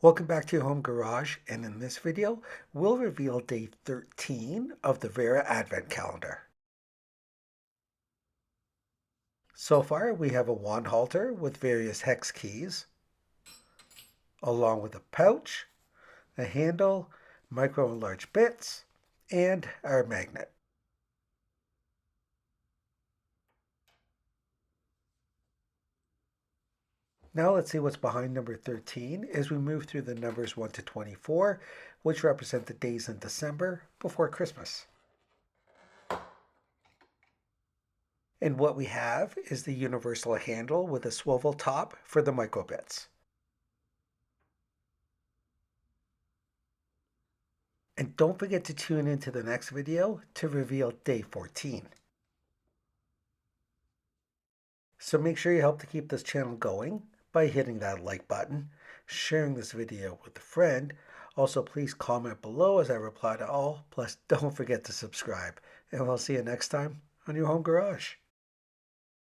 Welcome back to your home garage, and in this video we'll reveal day 13 of the Wera Advent Calendar. So far we have a wand halter with various hex keys, along with a pouch, a handle, micro and large bits, and our magnet. Now let's see what's behind number 13 as we move through the numbers 1 to 24, which represent the days in December before Christmas. And what we have is the universal handle with a swivel top for the microbits. And don't forget to tune into the next video to reveal day 14. So make sure you help to keep this channel going by hitting that like button, sharing this video with a friend. Also, please comment below as I reply to all. Plus, don't forget to subscribe. And we'll see you next time on your home garage.